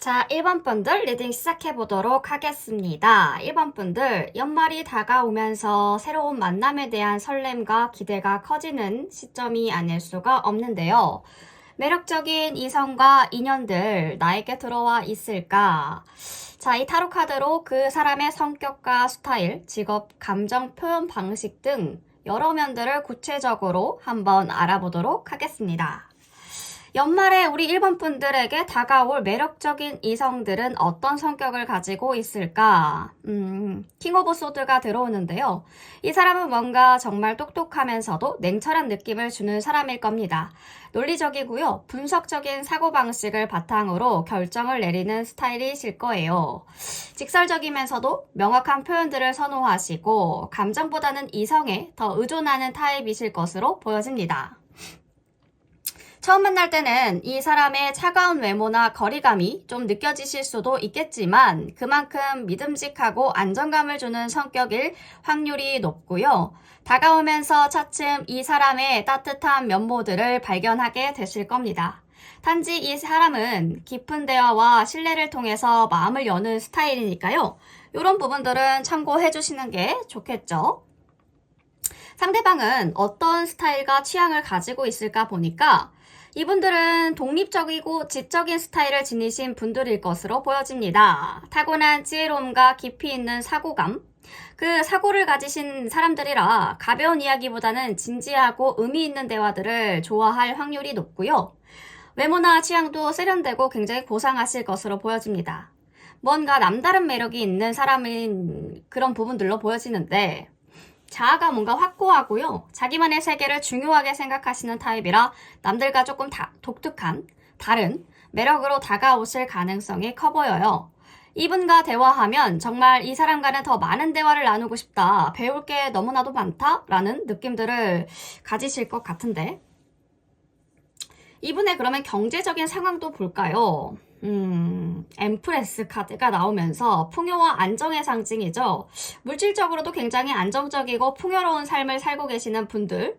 자, 1번 분들 리딩 시작해 보도록 하겠습니다. 1번 분들, 연말이 다가오면서 새로운 만남에 대한 설렘과 기대가 커지는 시점이 아닐 수가 없는데요. 매력적인 이성과 인연들 나에게 들어와 있을까? 자, 이 타로 카드로 그 사람의 성격과 스타일, 직업, 감정 표현 방식 등 여러 면들을 구체적으로 한번 알아보도록 하겠습니다. 연말에 우리 1번 분들에게 다가올 매력적인 이성들은 어떤 성격을 가지고 있을까? 킹 오브 소드가 들어오는데요. 이 사람은 뭔가 정말 똑똑하면서도 냉철한 느낌을 주는 사람일 겁니다. 논리적이고요. 분석적인 사고방식을 바탕으로 결정을 내리는 스타일이실 거예요. 직설적이면서도 명확한 표현들을 선호하시고 감정보다는 이성에 더 의존하는 타입이실 것으로 보여집니다. 처음 만날 때는 이 사람의 차가운 외모나 거리감이 좀 느껴지실 수도 있겠지만 그만큼 믿음직하고 안정감을 주는 성격일 확률이 높고요. 다가오면서 차츰 이 사람의 따뜻한 면모들을 발견하게 되실 겁니다. 단지 이 사람은 깊은 대화와 신뢰를 통해서 마음을 여는 스타일이니까요. 이런 부분들은 참고해 주시는 게 좋겠죠. 상대방은 어떤 스타일과 취향을 가지고 있을까 보니까 이분들은 독립적이고 지적인 스타일을 지니신 분들일 것으로 보여집니다. 타고난 지혜로움과 깊이 있는 사고감, 그 사고를 가지신 사람들이라 가벼운 이야기보다는 진지하고 의미 있는 대화들을 좋아할 확률이 높고요. 외모나 취향도 세련되고 굉장히 고상하실 것으로 보여집니다. 뭔가 남다른 매력이 있는 사람인 그런 부분들로 보여지는데 자아가 뭔가 확고하고요. 자기만의 세계를 중요하게 생각하시는 타입이라 남들과 조금 독특한, 다른 매력으로 다가오실 가능성이 커 보여요. 이분과 대화하면 정말 이 사람과는 더 많은 대화를 나누고 싶다, 배울 게 너무나도 많다라는 느낌들을 가지실 것 같은데 이분의 그러면 경제적인 상황도 볼까요? 엠프레스 카드가 나오면서 풍요와 안정의 상징이죠. 물질적으로도 굉장히 안정적이고 풍요로운 삶을 살고 계시는 분들일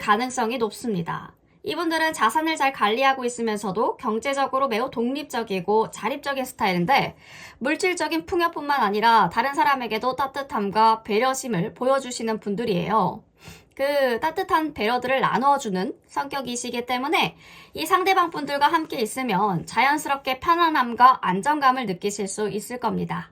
가능성이 높습니다. 이분들은 자산을 잘 관리하고 있으면서도 경제적으로 매우 독립적이고 자립적인 스타일인데 물질적인 풍요뿐만 아니라 다른 사람에게도 따뜻함과 배려심을 보여주시는 분들이에요. 그 따뜻한 배려들을 나눠주는 성격이시기 때문에 이 상대방 분들과 함께 있으면 자연스럽게 편안함과 안정감을 느끼실 수 있을 겁니다.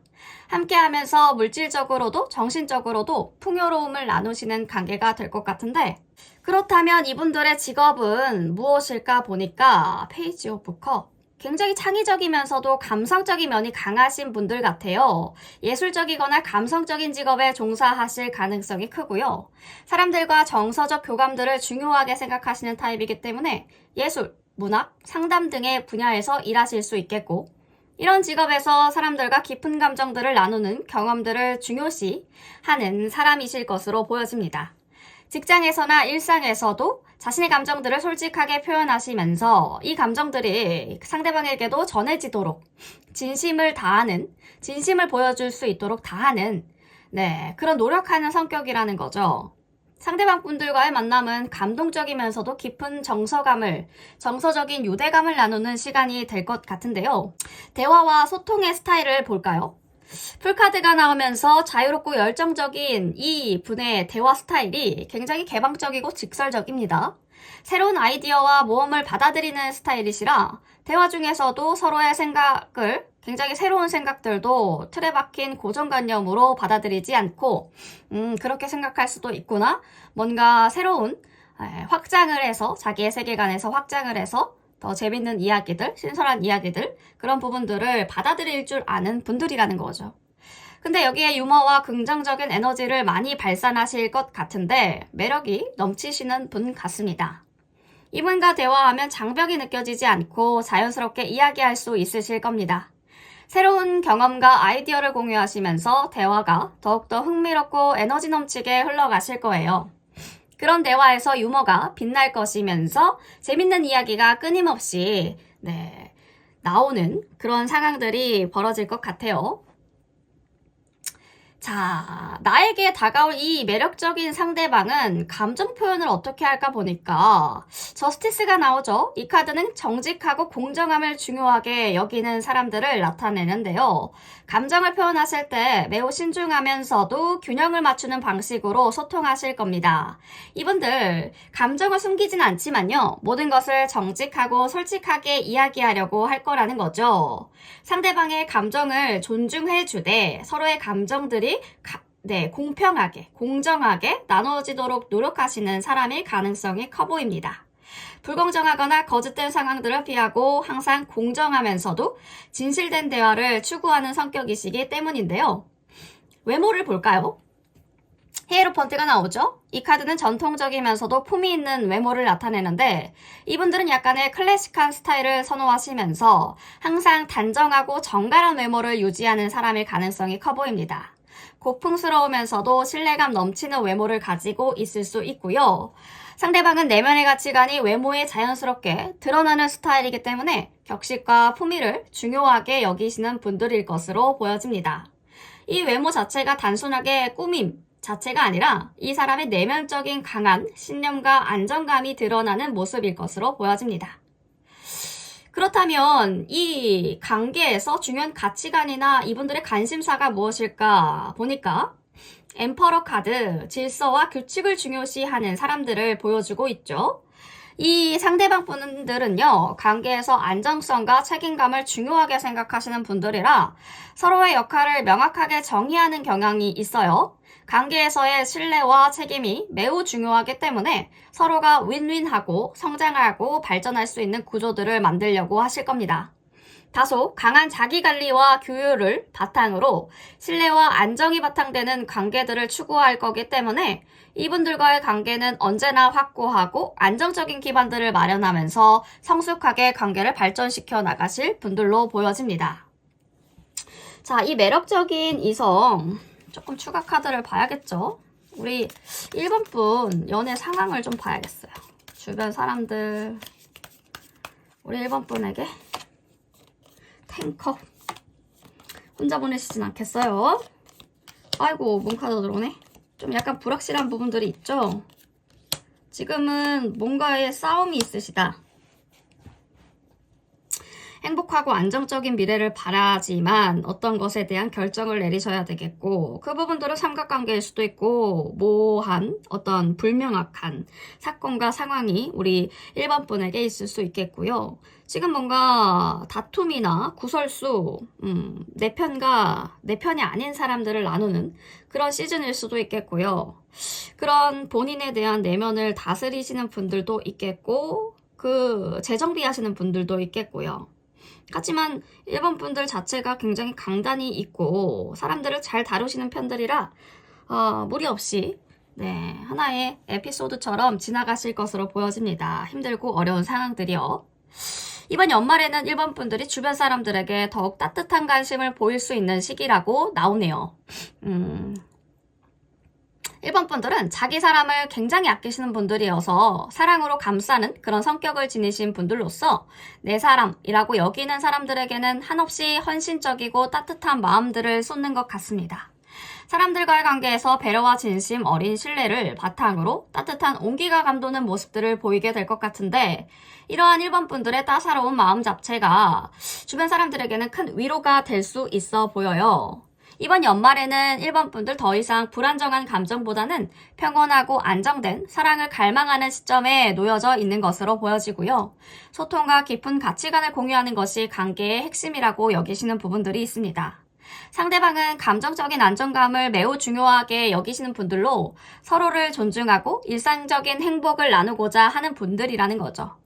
함께 하면서 물질적으로도 정신적으로도 풍요로움을 나누시는 관계가 될 것 같은데 그렇다면 이분들의 직업은 무엇일까 보니까 페이지 오브 컵. 굉장히 창의적이면서도 감성적인 면이 강하신 분들 같아요. 예술적이거나 감성적인 직업에 종사하실 가능성이 크고요. 사람들과 정서적 교감들을 중요하게 생각하시는 타입이기 때문에 예술, 문학, 상담 등의 분야에서 일하실 수 있겠고 이런 직업에서 사람들과 깊은 감정들을 나누는 경험들을 중요시 하는 사람이실 것으로 보여집니다. 직장에서나 일상에서도 자신의 감정들을 솔직하게 표현하시면서 이 감정들이 상대방에게도 전해지도록 진심을 다하는, 진심을 보여줄 수 있도록 다하는 그런 노력하는 성격이라는 거죠. 상대방 분들과의 만남은 감동적이면서도 깊은 정서적인 유대감을 나누는 시간이 될 것 같은데요. 대화와 소통의 스타일을 볼까요? 풀카드가 나오면서 자유롭고 열정적인 이 분의 대화 스타일이 굉장히 개방적이고 직설적입니다. 새로운 아이디어와 모험을 받아들이는 스타일이시라 대화 중에서도 서로의 생각을 굉장히 새로운 생각들도 틀에 박힌 고정관념으로 받아들이지 않고 그렇게 생각할 수도 있구나. 뭔가 새로운 확장을 해서 자기의 세계관에서 확장을 해서 더 재밌는 이야기들, 신선한 이야기들 그런 부분들을 받아들일 줄 아는 분들이라는 거죠. 근데 여기에 유머와 긍정적인 에너지를 많이 발산하실 것 같은데 매력이 넘치시는 분 같습니다. 이분과 대화하면 장벽이 느껴지지 않고 자연스럽게 이야기할 수 있으실 겁니다. 새로운 경험과 아이디어를 공유하시면서 대화가 더욱더 흥미롭고 에너지 넘치게 흘러가실 거예요. 그런 대화에서 유머가 빛날 것이면서 재밌는 이야기가 끊임없이 나오는 그런 상황들이 벌어질 것 같아요. 자, 나에게 다가올 이 매력적인 상대방은 감정 표현을 어떻게 할까 보니까 저스티스가 나오죠. 이 카드는 정직하고 공정함을 중요하게 여기는 사람들을 나타내는데요. 감정을 표현하실 때 매우 신중하면서도 균형을 맞추는 방식으로 소통하실 겁니다. 이분들 감정을 숨기진 않지만요. 모든 것을 정직하고 솔직하게 이야기하려고 할 거라는 거죠. 상대방의 감정을 존중해 주되 서로의 감정들이 공평하게, 공정하게 나누어지도록 노력하시는 사람일 가능성이 커 보입니다. 불공정하거나 거짓된 상황들을 피하고 항상 공정하면서도 진실된 대화를 추구하는 성격이시기 때문인데요. 외모를 볼까요? 히에로펀트가 나오죠? 이 카드는 전통적이면서도 품이 있는 외모를 나타내는데 이분들은 약간의 클래식한 스타일을 선호하시면서 항상 단정하고 정갈한 외모를 유지하는 사람일 가능성이 커 보입니다. 고풍스러우면서도 신뢰감 넘치는 외모를 가지고 있을 수 있고요. 상대방은 내면의 가치관이 외모에 자연스럽게 드러나는 스타일이기 때문에 격식과 품위를 중요하게 여기시는 분들일 것으로 보여집니다. 이 외모 자체가 단순하게 꾸밈 자체가 아니라 이 사람의 내면적인 강한 신념과 안정감이 드러나는 모습일 것으로 보여집니다. 그렇다면 이 관계에서 중요한 가치관이나 이분들의 관심사가 무엇일까 보니까 엠퍼러 카드, 질서와 규칙을 중요시하는 사람들을 보여주고 있죠. 이 상대방 분들은요, 관계에서 안정성과 책임감을 중요하게 생각하시는 분들이라 서로의 역할을 명확하게 정의하는 경향이 있어요. 관계에서의 신뢰와 책임이 매우 중요하기 때문에 서로가 윈윈하고 성장하고 발전할 수 있는 구조들을 만들려고 하실 겁니다. 다소 강한 자기관리와 규율을 바탕으로 신뢰와 안정이 바탕되는 관계들을 추구할 거기 때문에 이분들과의 관계는 언제나 확고하고 안정적인 기반들을 마련하면서 성숙하게 관계를 발전시켜 나가실 분들로 보여집니다. 자, 이 매력적인 이성 조금 추가 카드를 봐야겠죠? 우리 1번 분 연애 상황을 좀 봐야겠어요. 주변 사람들 우리 1번 분에게 탱커 혼자 보내시진 않겠어요? 아이고, 문카드 들어오네. 좀 약간 불확실한 부분들이 있죠? 지금은 뭔가의 싸움이 있으시다. 행복하고 안정적인 미래를 바라지만 어떤 것에 대한 결정을 내리셔야 되겠고 그 부분들은 삼각관계일 수도 있고 모호한 어떤 불명확한 사건과 상황이 우리 1번 분에게 있을 수 있겠고요. 지금 뭔가 다툼이나 구설수, 내 편이 아닌 사람들을 나누는 그런 시즌일 수도 있겠고요. 그런 본인에 대한 내면을 다스리시는 분들도 있겠고 그 재정비 하시는 분들도 있겠고요. 하지만 1번 분들 자체가 굉장히 강단이 있고 사람들을 잘 다루시는 편들이라 무리 없이 하나의 에피소드처럼 지나가실 것으로 보여집니다. 힘들고 어려운 상황들이요. 이번 연말에는 1번 분들이 주변 사람들에게 더욱 따뜻한 관심을 보일 수 있는 시기라고 나오네요. 1번 분들은 자기 사람을 굉장히 아끼시는 분들이어서 사랑으로 감싸는 그런 성격을 지니신 분들로서 내 사람이라고 여기는 사람들에게는 한없이 헌신적이고 따뜻한 마음들을 쏟는 것 같습니다. 사람들과의 관계에서 배려와 진심 어린 신뢰를 바탕으로 따뜻한 온기가 감도는 모습들을 보이게 될 것 같은데 이러한 1번 분들의 따사로운 마음 자체가 주변 사람들에게는 큰 위로가 될 수 있어 보여요. 이번 연말에는 1번 분들 더 이상 불안정한 감정보다는 평온하고 안정된 사랑을 갈망하는 시점에 놓여져 있는 것으로 보여지고요. 소통과 깊은 가치관을 공유하는 것이 관계의 핵심이라고 여기시는 부분들이 있습니다. 상대방은 감정적인 안정감을 매우 중요하게 여기시는 분들로 서로를 존중하고 일상적인 행복을 나누고자 하는 분들이라는 거죠.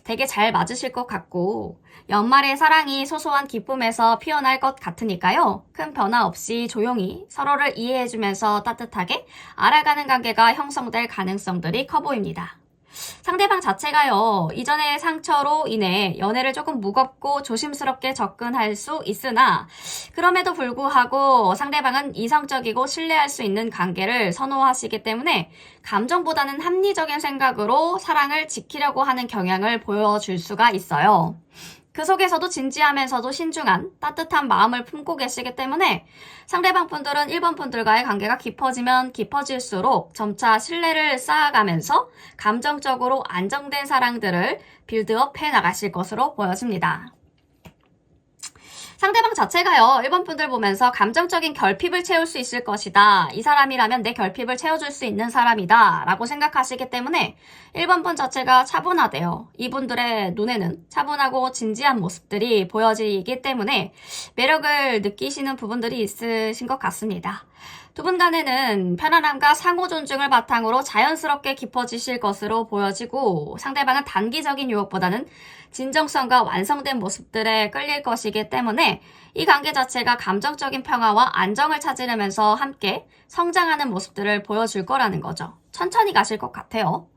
되게 잘 맞으실 것 같고 연말의 사랑이 소소한 기쁨에서 피어날 것 같으니까요. 큰 변화 없이 조용히 서로를 이해해주면서 따뜻하게 알아가는 관계가 형성될 가능성들이 커 보입니다. 상대방 자체가요. 이전의 상처로 인해 연애를 조금 무겁고 조심스럽게 접근할 수 있으나 그럼에도 불구하고 상대방은 이성적이고 신뢰할 수 있는 관계를 선호하시기 때문에 감정보다는 합리적인 생각으로 사랑을 지키려고 하는 경향을 보여줄 수가 있어요. 그 속에서도 진지하면서도 신중한 따뜻한 마음을 품고 계시기 때문에 상대방 분들은 1번 분들과의 관계가 깊어지면 깊어질수록 점차 신뢰를 쌓아가면서 감정적으로 안정된 사랑들을 빌드업 해 나가실 것으로 보여집니다. 상대방 자체가요, 1번 분들 보면서 감정적인 결핍을 채울 수 있을 것이다. 이 사람이라면 내 결핍을 채워줄 수 있는 사람이다. 라고 생각하시기 때문에 1번 분 자체가 차분하대요. 이분들의 눈에는 차분하고 진지한 모습들이 보여지기 때문에 매력을 느끼시는 부분들이 있으신 것 같습니다. 두 분 간에는 편안함과 상호 존중을 바탕으로 자연스럽게 깊어지실 것으로 보여지고 상대방은 단기적인 유혹보다는 진정성과 완성된 모습들에 끌릴 것이기 때문에 이 관계 자체가 감정적인 평화와 안정을 찾으려면서 함께 성장하는 모습들을 보여줄 거라는 거죠. 천천히 가실 것 같아요.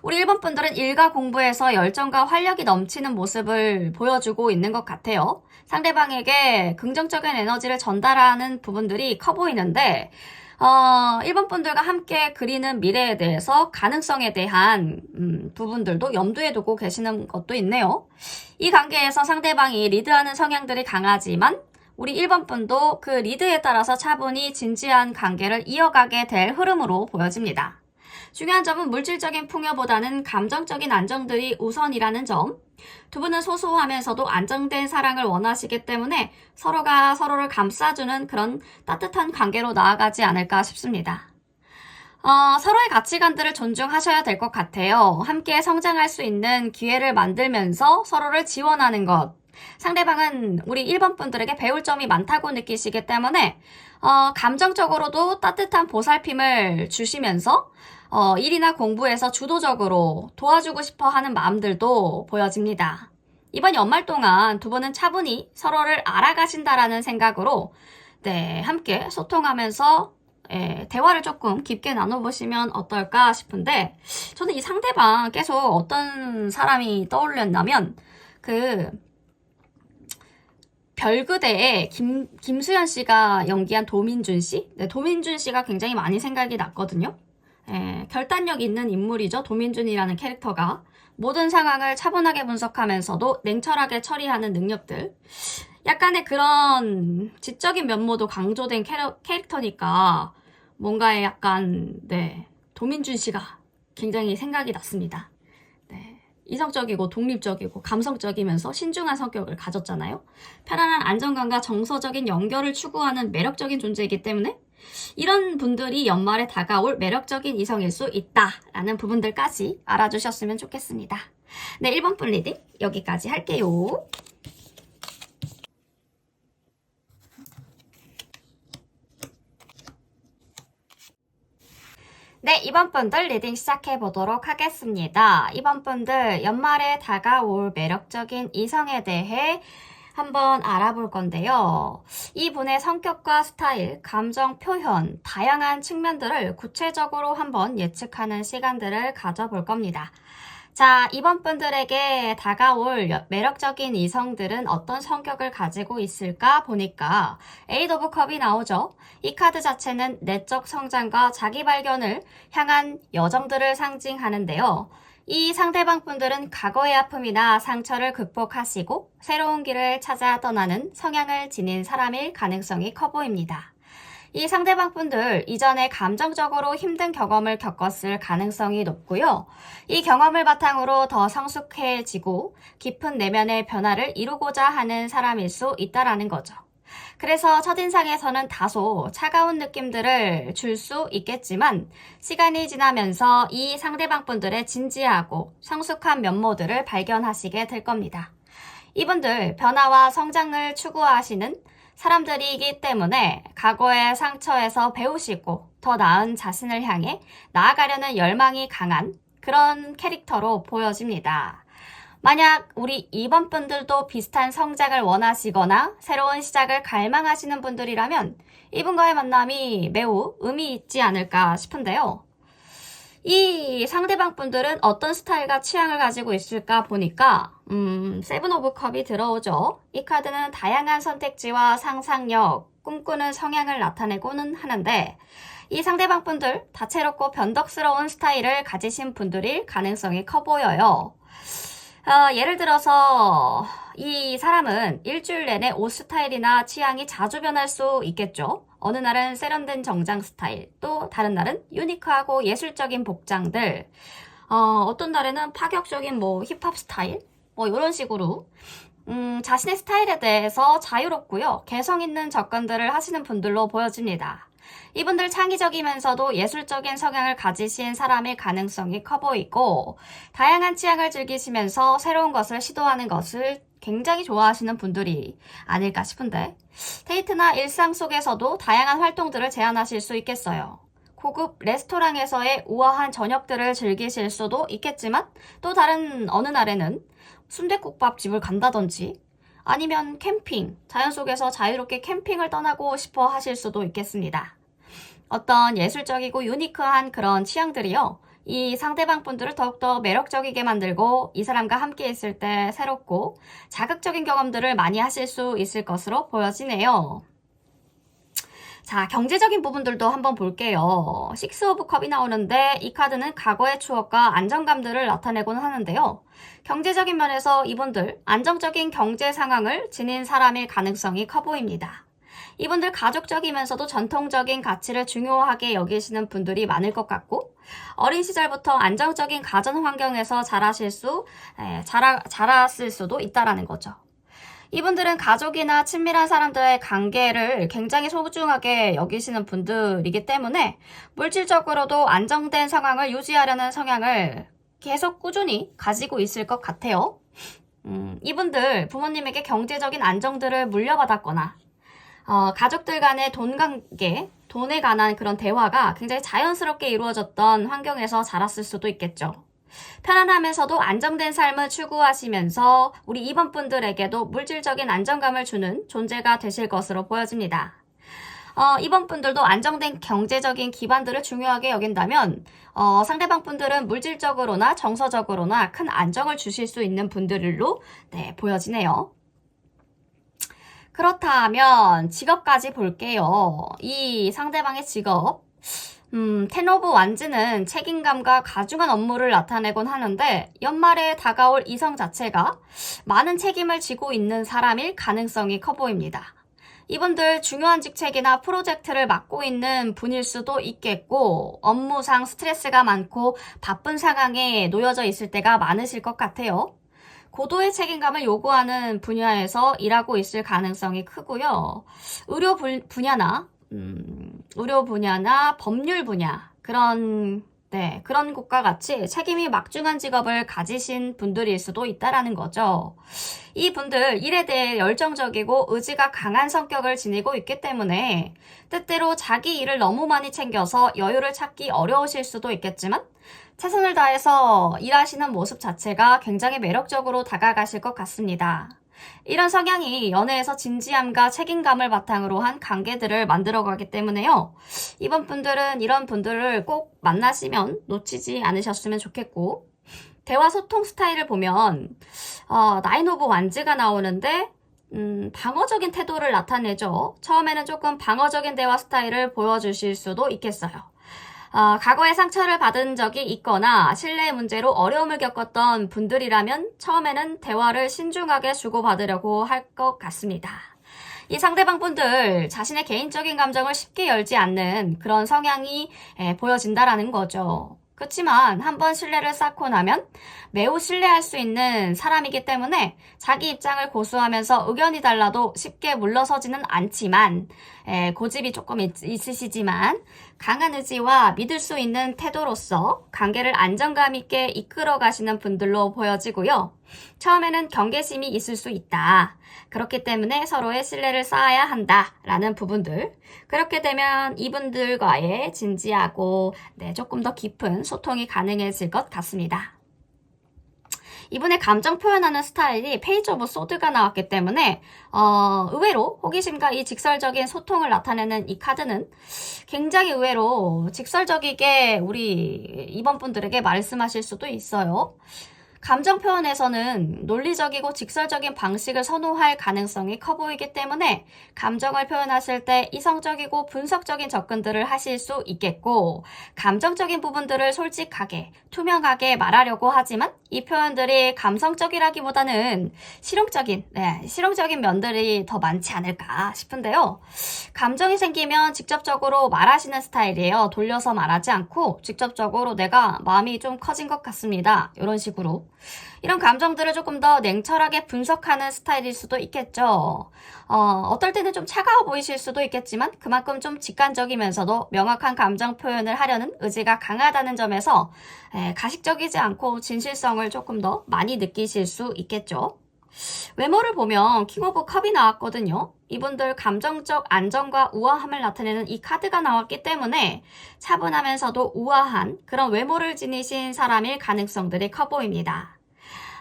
우리 1번 분들은 일과 공부에서 열정과 활력이 넘치는 모습을 보여주고 있는 것 같아요. 상대방에게 긍정적인 에너지를 전달하는 부분들이 커 보이는데 1번 분들과 함께 그리는 미래에 대해서 가능성에 대한 부분들도 염두에 두고 계시는 것도 있네요. 이 관계에서 상대방이 리드하는 성향들이 강하지만 우리 1번 분도 그 리드에 따라서 차분히 진지한 관계를 이어가게 될 흐름으로 보여집니다. 중요한 점은 물질적인 풍요보다는 감정적인 안정들이 우선이라는 점. 두 분은 소소하면서도 안정된 사랑을 원하시기 때문에 서로가 서로를 감싸주는 그런 따뜻한 관계로 나아가지 않을까 싶습니다. 서로의 가치관들을 존중하셔야 될 것 같아요. 함께 성장할 수 있는 기회를 만들면서 서로를 지원하는 것. 상대방은 우리 1번 분들에게 배울 점이 많다고 느끼시기 때문에 감정적으로도 따뜻한 보살핌을 주시면서 일이나 공부에서 주도적으로 도와주고 싶어 하는 마음들도 보여집니다. 이번 연말 동안 두 분은 차분히 서로를 알아가신다라는 생각으로 함께 소통하면서 대화를 조금 깊게 나눠보시면 어떨까 싶은데 저는 이 상대방 계속 어떤 사람이 떠올렸냐면 별그대에 김수현 씨가 연기한 도민준 씨? 네, 도민준 씨가 굉장히 많이 생각이 났거든요. 결단력 있는 인물이죠. 도민준이라는 캐릭터가 모든 상황을 차분하게 분석하면서도 냉철하게 처리하는 능력들. 약간의 그런 지적인 면모도 강조된 캐릭터니까 뭔가에 약간 도민준 씨가 굉장히 생각이 났습니다. 이성적이고 독립적이고 감성적이면서 신중한 성격을 가졌잖아요. 편안한 안정감과 정서적인 연결을 추구하는 매력적인 존재이기 때문에 이런 분들이 연말에 다가올 매력적인 이성일 수 있다라는 부분들까지 알아주셨으면 좋겠습니다. 네, 1번 분 리딩 여기까지 할게요. 네, 이번 분들 리딩 시작해 보도록 하겠습니다. 이번 분들 연말에 다가올 매력적인 이성에 대해 한번 알아볼 건데요. 이분의 성격과 스타일, 감정 표현, 다양한 측면들을 구체적으로 한번 예측하는 시간들을 가져볼 겁니다. 자, 이번 분들에게 다가올 매력적인 이성들은 어떤 성격을 가지고 있을까 보니까 에이드 오브 컵이 나오죠. 이 카드 자체는 내적 성장과 자기 발견을 향한 여정들을 상징하는데요. 이 상대방 분들은 과거의 아픔이나 상처를 극복하시고 새로운 길을 찾아 떠나는 성향을 지닌 사람일 가능성이 커 보입니다. 이 상대방 분들 이전에 감정적으로 힘든 경험을 겪었을 가능성이 높고요. 이 경험을 바탕으로 더 성숙해지고 깊은 내면의 변화를 이루고자 하는 사람일 수 있다라는 거죠. 그래서 첫인상에서는 다소 차가운 느낌들을 줄 수 있겠지만 시간이 지나면서 이 상대방 분들의 진지하고 성숙한 면모들을 발견하시게 될 겁니다. 이분들 변화와 성장을 추구하시는 사람들이기 때문에 과거의 상처에서 배우시고 더 나은 자신을 향해 나아가려는 열망이 강한 그런 캐릭터로 보여집니다. 만약 우리 2번 분들도 비슷한 성장을 원하시거나 새로운 시작을 갈망하시는 분들이라면 이분과의 만남이 매우 의미 있지 않을까 싶은데요. 이 상대방 분들은 어떤 스타일과 취향을 가지고 있을까 보니까 세븐 오브 컵이 들어오죠. 이 카드는 다양한 선택지와 상상력, 꿈꾸는 성향을 나타내고는 하는데 이 상대방 분들 다채롭고 변덕스러운 스타일을 가지신 분들일 가능성이 커 보여요. 예를 들어서 이 사람은 일주일 내내 옷 스타일이나 취향이 자주 변할 수 있겠죠. 어느 날은 세련된 정장 스타일, 또 다른 날은 유니크하고 예술적인 복장들, 어떤 날에는 파격적인 뭐 힙합 스타일, 뭐 이런 식으로 자신의 스타일에 대해서 자유롭고요. 개성 있는 접근들을 하시는 분들로 보여집니다. 이분들 창의적이면서도 예술적인 성향을 가지신 사람일 가능성이 커 보이고, 다양한 취향을 즐기시면서 새로운 것을 시도하는 것을 굉장히 좋아하시는 분들이 아닐까 싶은데, 데이트나 일상 속에서도 다양한 활동들을 제안하실 수 있겠어요. 고급 레스토랑에서의 우아한 저녁들을 즐기실 수도 있겠지만, 또 다른 어느 날에는 순댓국밥집을 간다든지, 아니면 캠핑, 자연 속에서 자유롭게 캠핑을 떠나고 싶어 하실 수도 있겠습니다. 어떤 예술적이고 유니크한 그런 취향들이요, 이 상대방 분들을 더욱더 매력적이게 만들고 이 사람과 함께 있을 때 새롭고 자극적인 경험들을 많이 하실 수 있을 것으로 보여지네요. 자, 경제적인 부분들도 한번 볼게요. 식스 오브 컵이 나오는데 이 카드는 과거의 추억과 안정감들을 나타내곤 하는데요. 경제적인 면에서 이분들 안정적인 경제 상황을 지닌 사람일 가능성이 커 보입니다. 이분들 가족적이면서도 전통적인 가치를 중요하게 여기시는 분들이 많을 것 같고, 어린 시절부터 안정적인 가정 환경에서 자랐을 수도 있다라는 거죠. 이분들은 가족이나 친밀한 사람들의 관계를 굉장히 소중하게 여기시는 분들이기 때문에 물질적으로도 안정된 상황을 유지하려는 성향을 계속 꾸준히 가지고 있을 것 같아요. 이분들 부모님에게 경제적인 안정들을 물려받았거나 가족들 간의 돈 관계, 돈에 관한 그런 대화가 굉장히 자연스럽게 이루어졌던 환경에서 자랐을 수도 있겠죠. 편안하면서도 안정된 삶을 추구하시면서 우리 2번 분들에게도 물질적인 안정감을 주는 존재가 되실 것으로 보여집니다. 2번 분들도 안정된 경제적인 기반들을 중요하게 여긴다면 상대방 분들은 물질적으로나 정서적으로나 큰 안정을 주실 수 있는 분들로 보여지네요. 그렇다면 직업까지 볼게요. 이 상대방의 직업, 텐 오브 완즈는 책임감과 가중한 업무를 나타내곤 하는데 연말에 다가올 이성 자체가 많은 책임을 지고 있는 사람일 가능성이 커 보입니다. 이분들 중요한 직책이나 프로젝트를 맡고 있는 분일 수도 있겠고, 업무상 스트레스가 많고 바쁜 상황에 놓여져 있을 때가 많으실 것 같아요. 고도의 책임감을 요구하는 분야에서 일하고 있을 가능성이 크고요. 의료 분야나 법률 분야, 그런 곳과 같이 책임이 막중한 직업을 가지신 분들일 수도 있다라는 거죠. 이 분들 일에 대해 열정적이고 의지가 강한 성격을 지니고 있기 때문에 때때로 자기 일을 너무 많이 챙겨서 여유를 찾기 어려우실 수도 있겠지만 최선을 다해서 일하시는 모습 자체가 굉장히 매력적으로 다가가실 것 같습니다. 이런 성향이 연애에서 진지함과 책임감을 바탕으로 한 관계들을 만들어가기 때문에요. 이번 분들은 이런 분들을 꼭 만나시면 놓치지 않으셨으면 좋겠고, 대화 소통 스타일을 보면 나인 오브 완즈가 나오는데 방어적인 태도를 나타내죠. 처음에는 조금 방어적인 대화 스타일을 보여주실 수도 있겠어요. 과거에 상처를 받은 적이 있거나 신뢰 문제로 어려움을 겪었던 분들이라면 처음에는 대화를 신중하게 주고받으려고 할 것 같습니다. 이 상대방 분들 자신의 개인적인 감정을 쉽게 열지 않는 그런 성향이 보여진다라는 거죠. 그렇지만 한번 신뢰를 쌓고 나면 매우 신뢰할 수 있는 사람이기 때문에 자기 입장을 고수하면서 의견이 달라도 쉽게 물러서지는 않지만, 고집이 조금 있으시지만 강한 의지와 믿을 수 있는 태도로서 관계를 안정감 있게 이끌어 가시는 분들로 보여지고요. 처음에는 경계심이 있을 수 있다. 그렇기 때문에 서로의 신뢰를 쌓아야 한다라는 부분들. 그렇게 되면 이분들과의 진지하고 조금 더 깊은 소통이 가능해질 것 같습니다. 이분의 감정 표현하는 스타일이 페이지 오브 소드가 나왔기 때문에 의외로 호기심과 이 직설적인 소통을 나타내는 이 카드는 굉장히 의외로 직설적이게 우리 2번 분들에게 말씀하실 수도 있어요. 감정 표현에서는 논리적이고 직설적인 방식을 선호할 가능성이 커 보이기 때문에 감정을 표현하실 때 이성적이고 분석적인 접근들을 하실 수 있겠고, 감정적인 부분들을 솔직하게, 투명하게 말하려고 하지만 이 표현들이 감성적이라기보다는 실용적인 면들이 더 많지 않을까 싶은데요. 감정이 생기면 직접적으로 말하시는 스타일이에요. 돌려서 말하지 않고 직접적으로 내가 마음이 좀 커진 것 같습니다. 이런 식으로. 이런 감정들을 조금 더 냉철하게 분석하는 스타일일 수도 있겠죠. 어떨 때는 좀 차가워 보이실 수도 있겠지만 그만큼 좀 직관적이면서도 명확한 감정 표현을 하려는 의지가 강하다는 점에서 가식적이지 않고 진실성을 조금 더 많이 느끼실 수 있겠죠. 외모를 보면 킹 오브 컵이 나왔거든요. 이분들 감정적 안정과 우아함을 나타내는 이 카드가 나왔기 때문에 차분하면서도 우아한 그런 외모를 지니신 사람일 가능성들이 커 보입니다.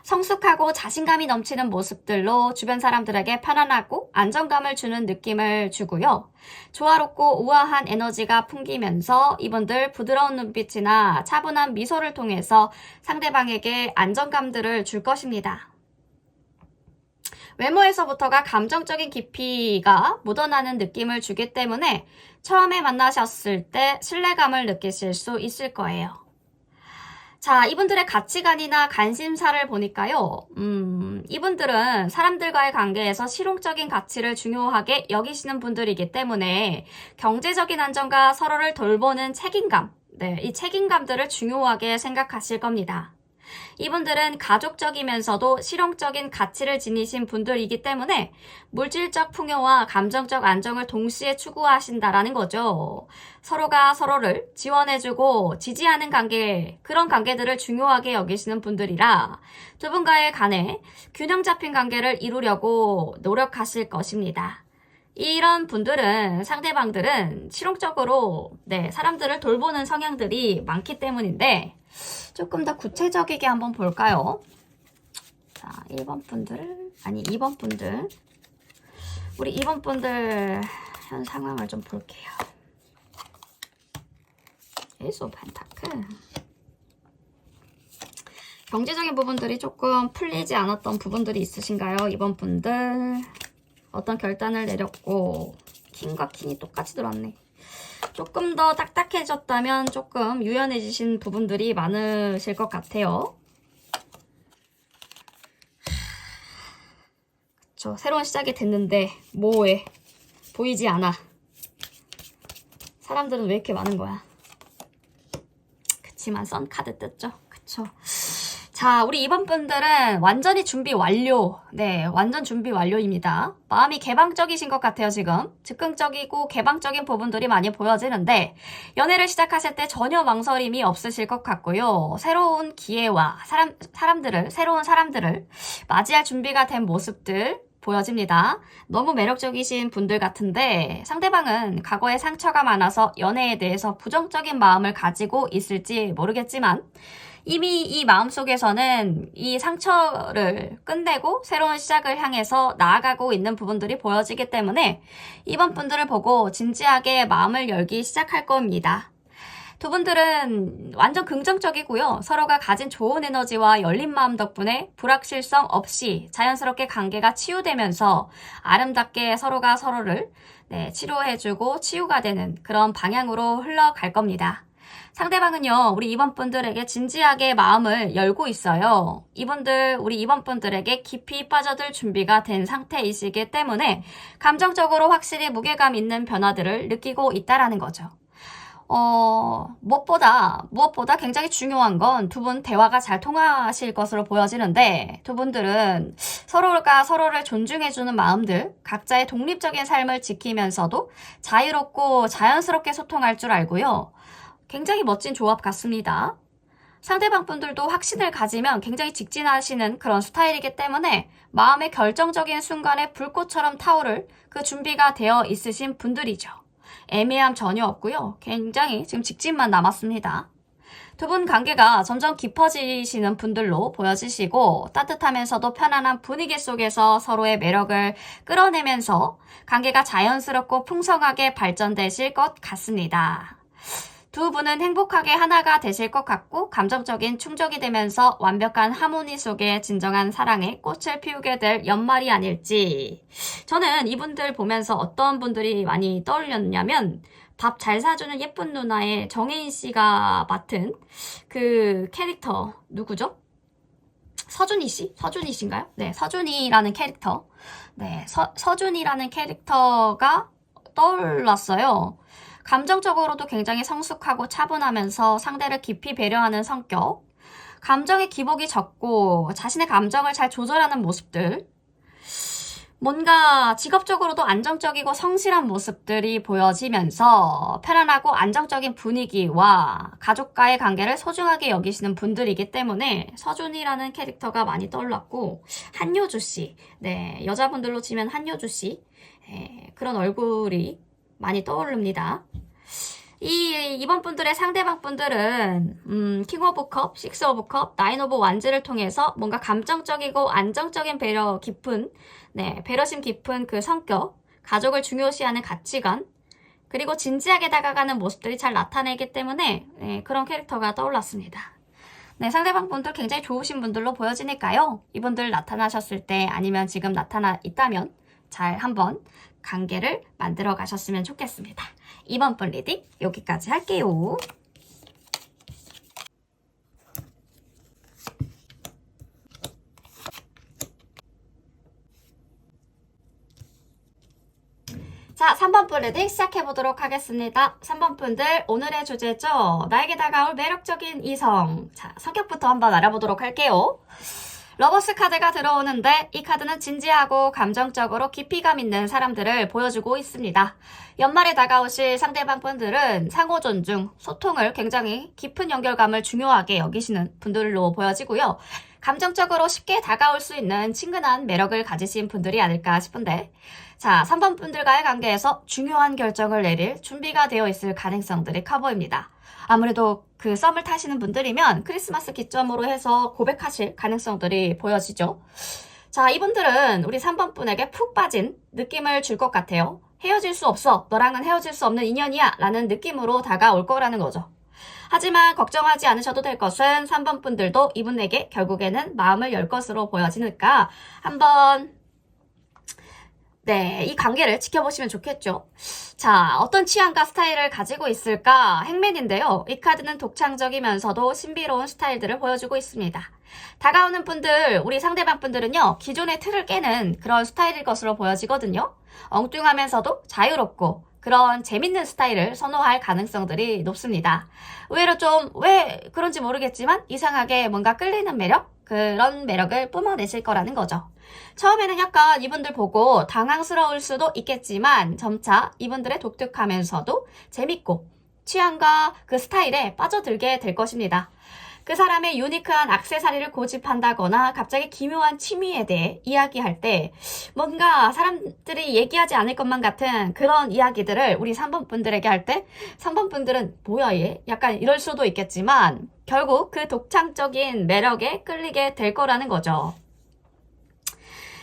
성숙하고 자신감이 넘치는 모습들로 주변 사람들에게 편안하고 안정감을 주는 느낌을 주고요. 조화롭고 우아한 에너지가 풍기면서 이분들 부드러운 눈빛이나 차분한 미소를 통해서 상대방에게 안정감들을 줄 것입니다. 외모에서부터가 감정적인 깊이가 묻어나는 느낌을 주기 때문에 처음에 만나셨을 때 신뢰감을 느끼실 수 있을 거예요. 자, 이분들의 가치관이나 관심사를 보니까요. 이분들은 사람들과의 관계에서 실용적인 가치를 중요하게 여기시는 분들이기 때문에 경제적인 안정과 서로를 돌보는 책임감, 이 책임감들을 중요하게 생각하실 겁니다. 이분들은 가족적이면서도 실용적인 가치를 지니신 분들이기 때문에 물질적 풍요와 감정적 안정을 동시에 추구하신다라는 거죠. 서로가 서로를 지원해주고 지지하는 관계, 그런 관계들을 중요하게 여기시는 분들이라 두 분과의 간에 균형 잡힌 관계를 이루려고 노력하실 것입니다. 이런 분들은 상대방들은 실용적으로 사람들을 돌보는 성향들이 많기 때문인데 조금 더 구체적이게 한번 볼까요? 자, 1번 분들, 아니 2번 분들. 우리 2번 분들 현 상황을 좀 볼게요. 에이스 오브 펜타클. 경제적인 부분들이 조금 풀리지 않았던 부분들이 있으신가요? 2번 분들. 어떤 결단을 내렸고 킹과 킹이 똑같이 들어왔네. 조금 더 딱딱해졌다면 조금 유연해지신 부분들이 많으실 것 같아요. 그쵸, 새로운 시작이 됐는데 뭐해? 보이지 않아. 사람들은 왜 이렇게 많은 거야? 그치만 선 카드 떴죠? 그쵸. 자, 우리 이번 분들은 완전히 준비 완료. 완전 준비 완료입니다. 마음이 개방적이신 것 같아요, 지금. 즉흥적이고 개방적인 부분들이 많이 보여지는데 연애를 시작하실 때 전혀 망설임이 없으실 것 같고요. 새로운 기회와 새로운 사람들을 맞이할 준비가 된 모습들 보여집니다. 너무 매력적이신 분들 같은데 상대방은 과거에 상처가 많아서 연애에 대해서 부정적인 마음을 가지고 있을지 모르겠지만 이미 이 마음속에서는 이 상처를 끝내고 새로운 시작을 향해서 나아가고 있는 부분들이 보여지기 때문에 이번 분들을 보고 진지하게 마음을 열기 시작할 겁니다. 두 분들은 완전 긍정적이고요. 서로가 가진 좋은 에너지와 열린 마음 덕분에 불확실성 없이 자연스럽게 관계가 치유되면서 아름답게 서로가 서로를 치료해주고 치유가 되는 그런 방향으로 흘러갈 겁니다. 상대방은요, 우리 이번 분들에게 진지하게 마음을 열고 있어요. 우리 이번 분들에게 깊이 빠져들 준비가 된 상태이시기 때문에 감정적으로 확실히 무게감 있는 변화들을 느끼고 있다라는 거죠. 무엇보다 굉장히 중요한 건 두 분 대화가 잘 통하실 것으로 보여지는데 두 분들은 서로가 서로를 존중해주는 마음들, 각자의 독립적인 삶을 지키면서도 자유롭고 자연스럽게 소통할 줄 알고요. 굉장히 멋진 조합 같습니다. 상대방 분들도 확신을 가지면 굉장히 직진하시는 그런 스타일이기 때문에 마음의 결정적인 순간에 불꽃처럼 타오를 그 준비가 되어 있으신 분들이죠. 애매함 전혀 없고요. 굉장히 지금 직진만 남았습니다. 두 분 관계가 점점 깊어지시는 분들로 보여지시고 따뜻하면서도 편안한 분위기 속에서 서로의 매력을 끌어내면서 관계가 자연스럽고 풍성하게 발전되실 것 같습니다. 두 분은 행복하게 하나가 되실 것 같고 감정적인 충족이 되면서 완벽한 하모니 속에 진정한 사랑의 꽃을 피우게 될 연말이 아닐지. 저는 이분들 보면서 어떤 분들이 많이 떠올렸냐면 밥 잘 사주는 예쁜 누나의 정혜인 씨가 맡은 그 캐릭터 누구죠? 서준이 씨? 서준이 씨인가요? 네, 서준이라는 캐릭터. 네, 서준이라는 캐릭터가 떠올랐어요. 감정적으로도 굉장히 성숙하고 차분하면서 상대를 깊이 배려하는 성격, 감정의 기복이 적고 자신의 감정을 잘 조절하는 모습들, 뭔가 직업적으로도 안정적이고 성실한 모습들이 보여지면서 편안하고 안정적인 분위기와 가족과의 관계를 소중하게 여기시는 분들이기 때문에 서준이라는 캐릭터가 많이 떠올랐고, 한효주 씨, 네, 여자분들로 치면 한효주 씨, 그런 얼굴이 많이 떠오릅니다. 이번 분들의 상대방 분들은 킹 오브 컵, 식스 오브 컵, 나인 오브 완즈를 통해서 뭔가 감정적이고 안정적인 배려 깊은, 네, 배려심 깊은 그 성격, 가족을 중요시하는 가치관, 그리고 진지하게 다가가는 모습들이 잘 나타내기 때문에 네, 그런 캐릭터가 떠올랐습니다. 네, 상대방 분들 굉장히 좋으신 분들로 보여지니까요. 이분들 나타나셨을 때 아니면 지금 나타나 있다면 잘 한번 관계를 만들어 가셨으면 좋겠습니다. 이번 분 리딩 여기까지 할게요. 자, 3번 분 리딩 시작해보도록 하겠습니다. 3번 분들 오늘의 주제죠. 나에게 다가올 매력적인 이성. 자, 성격부터 한번 알아보도록 할게요. 러버스 카드가 들어오는데 이 카드는 진지하고 감정적으로 깊이감 있는 사람들을 보여주고 있습니다. 연말에 다가오실 상대방 분들은 상호 존중, 소통을 굉장히 깊은 연결감을 중요하게 여기시는 분들로 보여지고요. 감정적으로 쉽게 다가올 수 있는 친근한 매력을 가지신 분들이 아닐까 싶은데, 자, 3번 분들과의 관계에서 중요한 결정을 내릴 준비가 되어 있을 가능성들이 커 보입니다. 아무래도 그 썸을 타시는 분들이면 크리스마스 기점으로 해서 고백하실 가능성들이 보여지죠. 자, 이분들은 우리 3번 분에게 푹 빠진 느낌을 줄 것 같아요. 헤어질 수 없어. 너랑은 헤어질 수 없는 인연이야. 라는 느낌으로 다가올 거라는 거죠. 하지만 걱정하지 않으셔도 될 것은 3번 분들도 이분에게 결국에는 마음을 열 것으로 보여지니까 한번 네, 이 관계를 지켜보시면 좋겠죠. 자, 어떤 취향과 스타일을 가지고 있을까? 행맨인데요. 이 카드는 독창적이면서도 신비로운 스타일들을 보여주고 있습니다. 다가오는 분들, 우리 상대방 분들은요, 기존의 틀을 깨는 그런 스타일일 것으로 보여지거든요. 엉뚱하면서도 자유롭고 그런 재밌는 스타일을 선호할 가능성들이 높습니다. 의외로 좀 왜 그런지 모르겠지만 이상하게 뭔가 끌리는 매력? 그런 매력을 뿜어내실 거라는 거죠. 처음에는 약간 이분들 보고 당황스러울 수도 있겠지만 점차 이분들의 독특하면서도 재밌고 취향과 그 스타일에 빠져들게 될 것입니다. 그 사람의 유니크한 액세서리를 고집한다거나 갑자기 기묘한 취미에 대해 이야기할 때 뭔가 사람들이 얘기하지 않을 것만 같은 그런 이야기들을 우리 3번 분들에게 할 때 3번 분들은 뭐야 얘? 약간 이럴 수도 있겠지만 결국 그 독창적인 매력에 끌리게 될 거라는 거죠.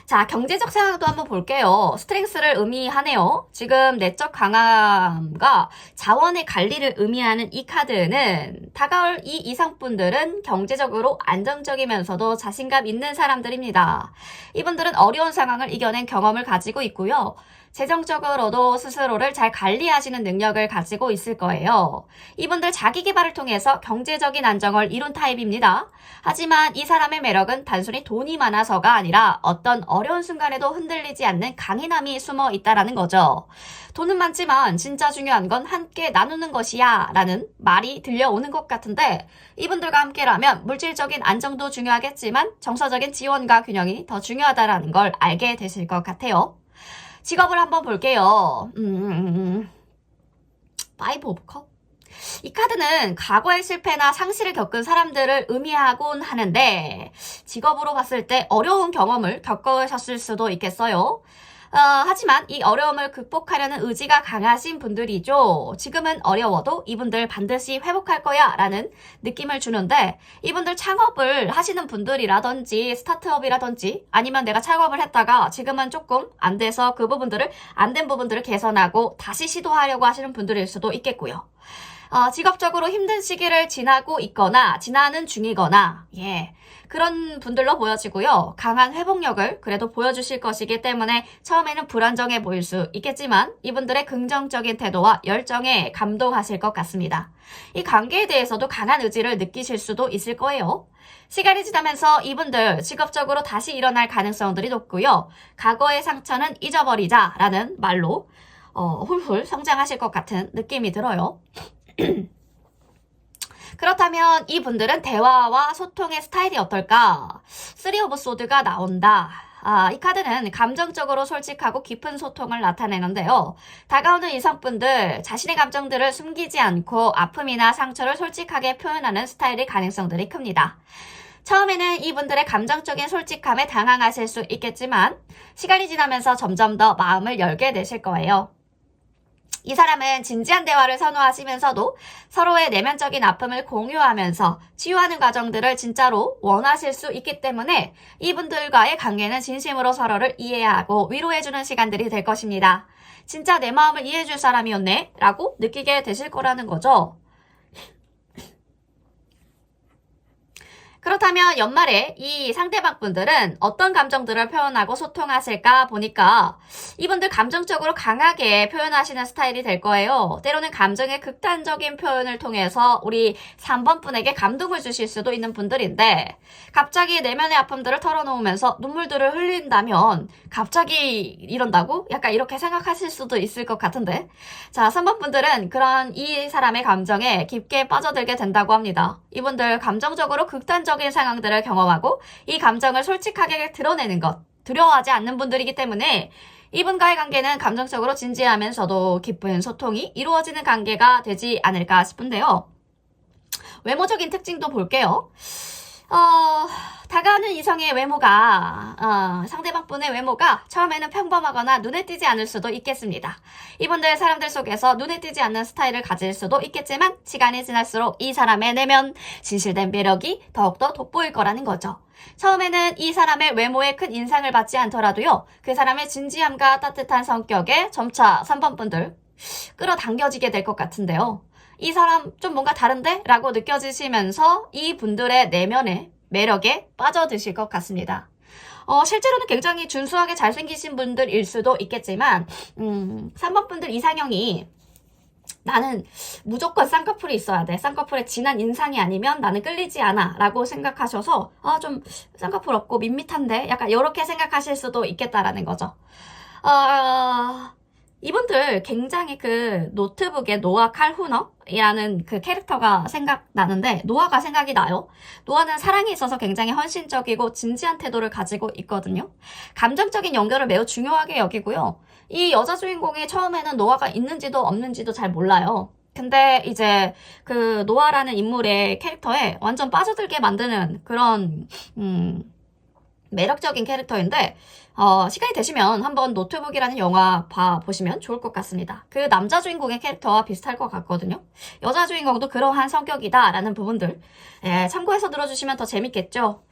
자, 경제적 상황도 한번 볼게요. 스트렝스를 의미하네요. 지금 내적 강함과 자원의 관리를 의미하는 이 카드는 다가올 이 이성분들은 경제적으로 안정적이면서도 자신감 있는 사람들입니다. 이분들은 어려운 상황을 이겨낸 경험을 가지고 있고요. 재정적으로도 스스로를 잘 관리하시는 능력을 가지고 있을 거예요. 이분들 자기 개발을 통해서 경제적인 안정을 이룬 타입입니다. 하지만 이 사람의 매력은 단순히 돈이 많아서가 아니라 어떤 어려운 순간에도 흔들리지 않는 강인함이 숨어 있다라는 거죠. 돈은 많지만 진짜 중요한 건 함께 나누는 것이야 라는 말이 들려오는 것 같은데 이분들과 함께라면 물질적인 안정도 중요하겠지만 정서적인 지원과 균형이 더 중요하다라는 걸 알게 되실 것 같아요. 직업을 한번 볼게요. 파이브 오브 컵? 이 카드는 과거의 실패나 상실을 겪은 사람들을 의미하곤 하는데 직업으로 봤을 때 어려운 경험을 겪으셨을 수도 있겠어요. 하지만 이 어려움을 극복하려는 의지가 강하신 분들이죠. 지금은 어려워도 이분들 반드시 회복할 거야 라는 느낌을 주는데 이분들 창업을 하시는 분들이라든지 스타트업이라든지 아니면 내가 창업을 했다가 지금은 조금 안 돼서 그 부분들을 안 된 부분들을 개선하고 다시 시도하려고 하시는 분들일 수도 있겠고요. 직업적으로 힘든 시기를 지나고 있거나 지나는 중이거나 그런 분들로 보여지고요. 강한 회복력을 그래도 보여주실 것이기 때문에 처음에는 불안정해 보일 수 있겠지만 이분들의 긍정적인 태도와 열정에 감동하실 것 같습니다. 이 관계에 대해서도 강한 의지를 느끼실 수도 있을 거예요. 시간이 지나면서 이분들 직업적으로 다시 일어날 가능성들이 높고요. 과거의 상처는 잊어버리자 라는 말로 훌훌 성장하실 것 같은 느낌이 들어요. 그렇다면 이분들은 대화와 소통의 스타일이 어떨까? 3 오브 소드가 나온다. 이 카드는 감정적으로 솔직하고 깊은 소통을 나타내는데요. 다가오는 이성분들 자신의 감정들을 숨기지 않고 아픔이나 상처를 솔직하게 표현하는 스타일의 가능성들이 큽니다. 처음에는 이분들의 감정적인 솔직함에 당황하실 수 있겠지만 시간이 지나면서 점점 더 마음을 열게 되실 거예요. 이 사람은 진지한 대화를 선호하시면서도 서로의 내면적인 아픔을 공유하면서 치유하는 과정들을 진짜로 원하실 수 있기 때문에 이분들과의 관계는 진심으로 서로를 이해하고 위로해주는 시간들이 될 것입니다. 진짜 내 마음을 이해해줄 사람이었네 라고 느끼게 되실 거라는 거죠. 그렇다면 연말에 이 상대방 분들은 어떤 감정들을 표현하고 소통하실까 보니까 이분들 감정적으로 강하게 표현하시는 스타일이 될 거예요. 때로는 감정의 극단적인 표현을 통해서 우리 3번 분에게 감동을 주실 수도 있는 분들인데 갑자기 내면의 아픔들을 털어놓으면서 눈물들을 흘린다면 갑자기 이런다고? 약간 이렇게 생각하실 수도 있을 것 같은데 자, 3번 분들은 그런 이 사람의 감정에 깊게 빠져들게 된다고 합니다. 이분들 감정적으로 극단적인 상황들을 경험하고 이 감정을 솔직하게 드러내는 것 두려워하지 않는 분들이기 때문에 이분과의 관계는 감정적으로 진지하면서도 깊은 소통이 이루어지는 관계가 되지 않을까 싶은데요. 외모적인 특징도 볼게요. 다가오는 이성의 외모가 상대방 분의 외모가 처음에는 평범하거나 눈에 띄지 않을 수도 있겠습니다. 이분들 사람들 속에서 눈에 띄지 않는 스타일을 가질 수도 있겠지만 시간이 지날수록 이 사람의 내면 진실된 매력이 더욱더 돋보일 거라는 거죠. 처음에는 이 사람의 외모에 큰 인상을 받지 않더라도요. 그 사람의 진지함과 따뜻한 성격에 점차 3번 분들 끌어당겨지게 될 것 같은데요. 이 사람 좀 뭔가 다른데? 라고 느껴지시면서 이 분들의 내면의 매력에 빠져드실 것 같습니다. 실제로는 굉장히 준수하게 잘생기신 분들일 수도 있겠지만 3번 분들 이상형이 나는 무조건 쌍꺼풀이 있어야 돼. 쌍꺼풀에 진한 인상이 아니면 나는 끌리지 않아 라고 생각하셔서 좀 쌍꺼풀 없고 밋밋한데 약간 이렇게 생각하실 수도 있겠다라는 거죠. 이분들 굉장히 그 노트북의 노아 칼후너이라는 그 캐릭터가 생각나는데 노아가 생각이 나요. 노아는 사랑에 있어서 굉장히 헌신적이고 진지한 태도를 가지고 있거든요. 감정적인 연결을 매우 중요하게 여기고요. 이 여자 주인공이 처음에는 노아가 있는지도 없는지도 잘 몰라요. 근데 이제 그 노아라는 인물의 캐릭터에 완전 빠져들게 만드는 그런 매력적인 캐릭터인데 시간이 되시면 한번 노트북이라는 영화 보시면 좋을 것 같습니다. 그 남자 주인공의 캐릭터와 비슷할 것 같거든요. 여자 주인공도 그러한 성격이다 라는 부분들 참고해서 들어주시면 더 재밌겠죠.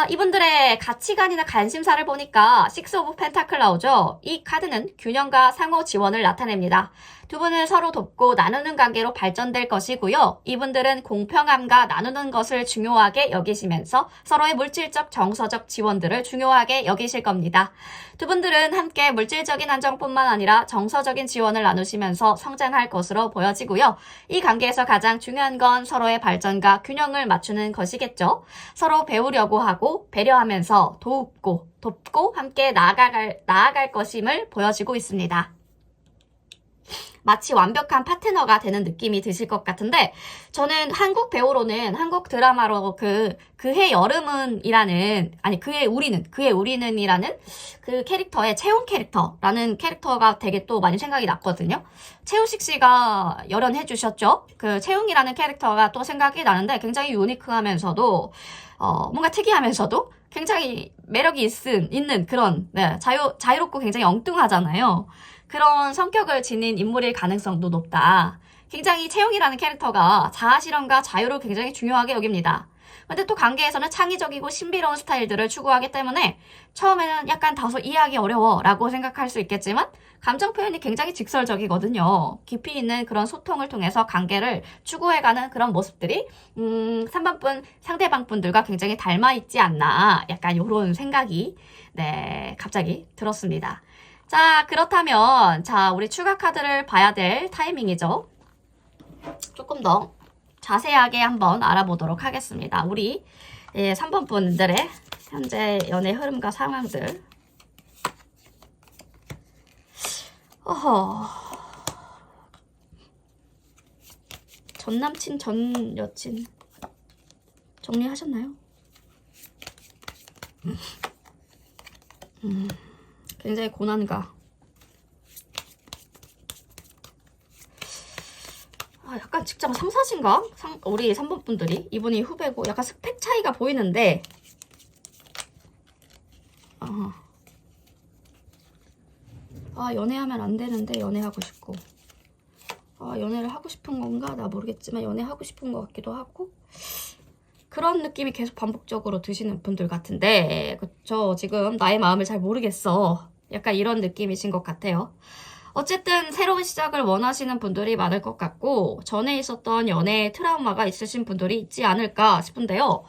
이분들의 가치관이나 관심사를 보니까 6 오브 펜타클 나오죠. 이 카드는 균형과 상호 지원을 나타냅니다. 두 분은 서로 돕고 나누는 관계로 발전될 것이고요. 이분들은 공평함과 나누는 것을 중요하게 여기시면서 서로의 물질적, 정서적 지원들을 중요하게 여기실 겁니다. 두 분들은 함께 물질적인 안정뿐만 아니라 정서적인 지원을 나누시면서 성장할 것으로 보여지고요. 이 관계에서 가장 중요한 건 서로의 발전과 균형을 맞추는 것이겠죠. 서로 배우려고 하고 배려하면서 돕고 함께 나아갈 것임을 보여지고 있습니다. 마치 완벽한 파트너가 되는 느낌이 드실 것 같은데 저는 한국 배우로는 한국 드라마로 그해 여름은이라는 그해 우리는이라는 그 캐릭터의 채훈 캐릭터라는 캐릭터가 되게 또 많이 생각이 났거든요. 채훈식 씨가 열연해 주셨죠. 그 채훈이라는 캐릭터가 또 생각이 나는데 굉장히 유니크하면서도 뭔가 특이하면서도 굉장히 매력이 있는 그런 자유롭고 굉장히 엉뚱하잖아요. 그런 성격을 지닌 인물일 가능성도 높다. 굉장히 채용이라는 캐릭터가 자아실현과 자유를 굉장히 중요하게 여깁니다. 근데 또 관계에서는 창의적이고 신비로운 스타일들을 추구하기 때문에 처음에는 약간 다소 이해하기 어려워라고 생각할 수 있겠지만 감정 표현이 굉장히 직설적이거든요. 깊이 있는 그런 소통을 통해서 관계를 추구해가는 그런 모습들이 3번분 상대방 분들과 굉장히 닮아 있지 않나 약간 이런 생각이 네 갑자기 들었습니다. 자, 그렇다면 자 우리 추가 카드를 봐야 될 타이밍이죠. 조금 더 자세하게 한번 알아보도록 하겠습니다. 우리 3번 분들의 현재 연애 흐름과 상황들. 전 남친, 전 여친 정리하셨나요? 굉장히 고난가. 약간 직장 상사신가? 우리 3번 분들이 이분이 후배고 약간 스펙 차이가 보이는데 연애하면 안 되는데 연애하고 싶고 연애를 하고 싶은 건가? 나 모르겠지만 연애하고 싶은 것 같기도 하고 그런 느낌이 계속 반복적으로 드시는 분들 같은데 그쵸? 지금 나의 마음을 잘 모르겠어. 약간 이런 느낌이신 것 같아요. 어쨌든 새로운 시작을 원하시는 분들이 많을 것 같고 전에 있었던 연애의 트라우마가 있으신 분들이 있지 않을까 싶은데요.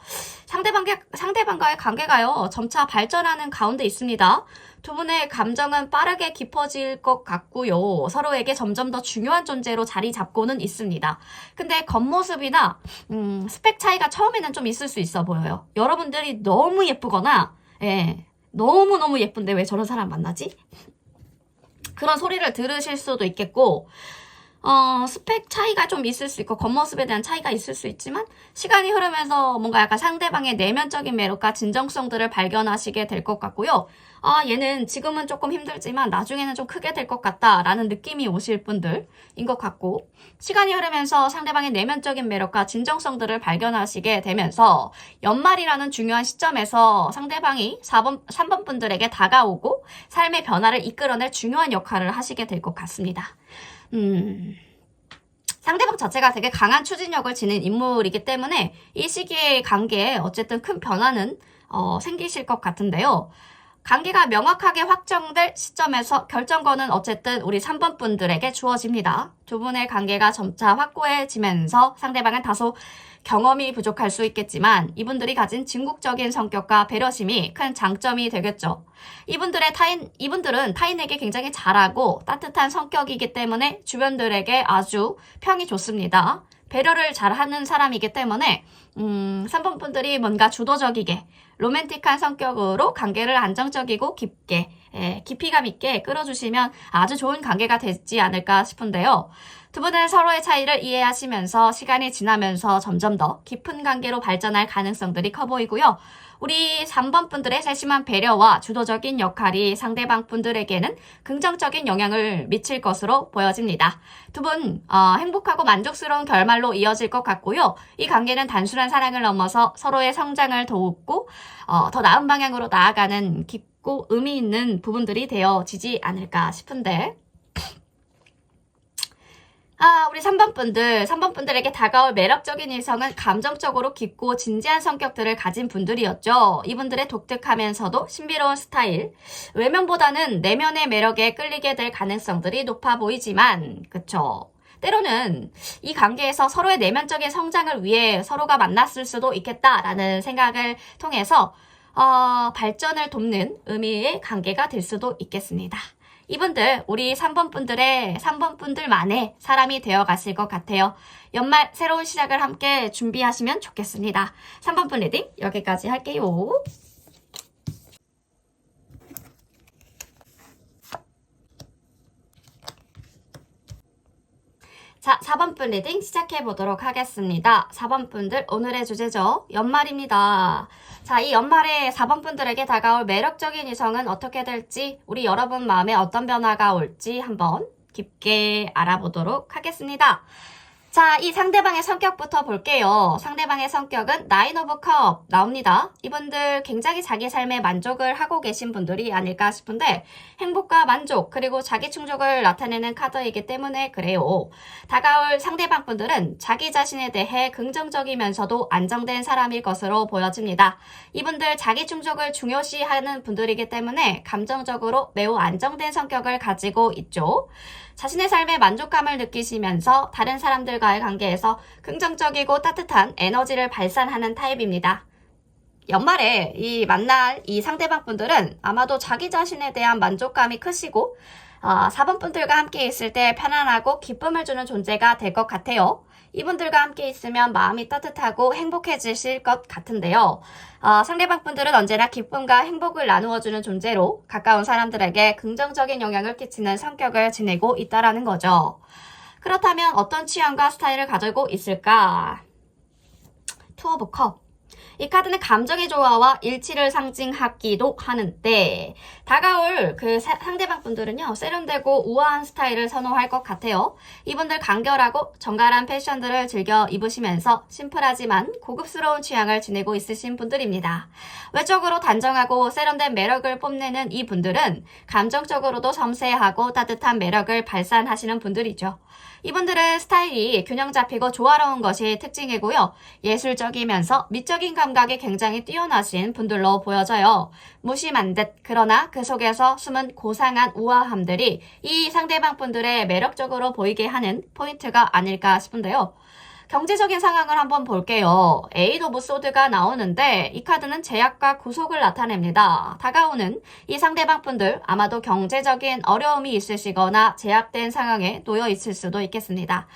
상대방과의 관계가요. 점차 발전하는 가운데 있습니다. 두 분의 감정은 빠르게 깊어질 것 같고요. 서로에게 점점 더 중요한 존재로 자리 잡고는 있습니다. 근데 겉모습이나 스펙 차이가 처음에는 좀 있을 수 있어 보여요. 여러분들이 너무 예쁘거나 너무너무 예쁜데 왜 저런 사람 만나지? 그런 소리를 들으실 수도 있겠고 스펙 차이가 좀 있을 수 있고 겉모습에 대한 차이가 있을 수 있지만 시간이 흐르면서 뭔가 약간 상대방의 내면적인 매력과 진정성들을 발견하시게 될 것 같고요. 얘는 지금은 조금 힘들지만 나중에는 좀 크게 될 것 같다라는 느낌이 오실 분들인 것 같고 시간이 흐르면서 상대방의 내면적인 매력과 진정성들을 발견하시게 되면서 연말이라는 중요한 시점에서 상대방이 3번 분들에게 다가오고 삶의 변화를 이끌어낼 중요한 역할을 하시게 될 것 같습니다. 상대방 자체가 되게 강한 추진력을 지닌 인물이기 때문에 이 시기의 관계에 어쨌든 큰 변화는 생기실 것 같은데요. 관계가 명확하게 확정될 시점에서 결정권은 어쨌든 우리 3번 분들에게 주어집니다. 두 분의 관계가 점차 확고해지면서 상대방은 다소 경험이 부족할 수 있겠지만 이분들이 가진 진국적인 성격과 배려심이 큰 장점이 되겠죠. 이분들은 타인에게 굉장히 잘하고 따뜻한 성격이기 때문에 주변들에게 아주 평이 좋습니다. 배려를 잘하는 사람이기 때문에 3번 분들이 뭔가 주도적이게 로맨틱한 성격으로 관계를 안정적이고 깊이감 있게 끌어주시면 아주 좋은 관계가 되지 않을까 싶은데요. 두 분은 서로의 차이를 이해하시면서 시간이 지나면서 점점 더 깊은 관계로 발전할 가능성들이 커 보이고요. 우리 3번 분들의 세심한 배려와 주도적인 역할이 상대방 분들에게는 긍정적인 영향을 미칠 것으로 보여집니다. 두 분 행복하고 만족스러운 결말로 이어질 것 같고요. 이 관계는 단순한 사랑을 넘어서 서로의 성장을 돕고 더 나은 방향으로 나아가는 깊고 의미 있는 부분들이 되어지지 않을까 싶은데 우리 3번 분들에게 다가올 매력적인 이성은 감정적으로 깊고 진지한 성격들을 가진 분들이었죠. 이분들의 독특하면서도 신비로운 스타일, 외면보다는 내면의 매력에 끌리게 될 가능성들이 높아 보이지만, 그쵸? 때로는 이 관계에서 서로의 내면적인 성장을 위해 서로가 만났을 수도 있겠다라는 생각을 통해서 발전을 돕는 의미의 관계가 될 수도 있겠습니다. 이분들 우리 3번 분들만의 사람이 되어 가실 것 같아요. 연말 새로운 시작을 함께 준비하시면 좋겠습니다. 3번 분 리딩 여기까지 할게요. 자, 4번 분 리딩 시작해 보도록 하겠습니다. 4번 분들 오늘의 주제죠. 연말입니다. 자, 이 연말에 4번 분들에게 다가올 매력적인 이성은 어떻게 될지, 우리 여러분 마음에 어떤 변화가 올지 한번 깊게 알아보도록 하겠습니다. 자, 이 상대방의 성격부터 볼게요. 상대방의 성격은 나인 오브 컵 나옵니다. 이분들 굉장히 자기 삶에 만족을 하고 계신 분들이 아닐까 싶은데 행복과 만족 그리고 자기 충족을 나타내는 카드이기 때문에 그래요. 다가올 상대방 분들은 자기 자신에 대해 긍정적이면서도 안정된 사람일 것으로 보여집니다. 이분들 자기 충족을 중요시하는 분들이기 때문에 감정적으로 매우 안정된 성격을 가지고 있죠. 자신의 삶에 만족감을 느끼시면서 다른 사람들과의 관계에서 긍정적이고 따뜻한 에너지를 발산하는 타입입니다. 연말에 만날 이 상대방 분들은 아마도 자기 자신에 대한 만족감이 크시고 4번 분들과 함께 있을 때 편안하고 기쁨을 주는 존재가 될 것 같아요. 이분들과 함께 있으면 마음이 따뜻하고 행복해지실 것 같은데요. 상대방 분들은 언제나 기쁨과 행복을 나누어주는 존재로 가까운 사람들에게 긍정적인 영향을 끼치는 성격을 지니고 있다라는 거죠. 그렇다면 어떤 취향과 스타일을 가지고 있을까? 투 오브 컵. 이 카드는 감정의 조화와 일치를 상징하기도 하는데 다가올 그 상대방 분들은요 세련되고 우아한 스타일을 선호할 것 같아요. 이분들 간결하고 정갈한 패션들을 즐겨 입으시면서 심플하지만 고급스러운 취향을 지니고 있으신 분들입니다. 외적으로 단정하고 세련된 매력을 뽐내는 이 분들은 감정적으로도 섬세하고 따뜻한 매력을 발산하시는 분들이죠. 이분들은 스타일이 균형 잡히고 조화로운 것이 특징이고요. 예술적이면서 미적인 감각이 굉장히 뛰어나신 분들로 보여져요. 무심한 듯 그러나 그 속에서 숨은 고상한 우아함들이 이 상대방 분들의 매력적으로 보이게 하는 포인트가 아닐까 싶은데요. 경제적인 상황을 한번 볼게요. 에잇 오브 소드가 나오는데 이 카드는 제약과 구속을 나타냅니다. 다가오는 이 상대방 분들 아마도 경제적인 어려움이 있으시거나 제약된 상황에 놓여 있을 수도 있겠습니다.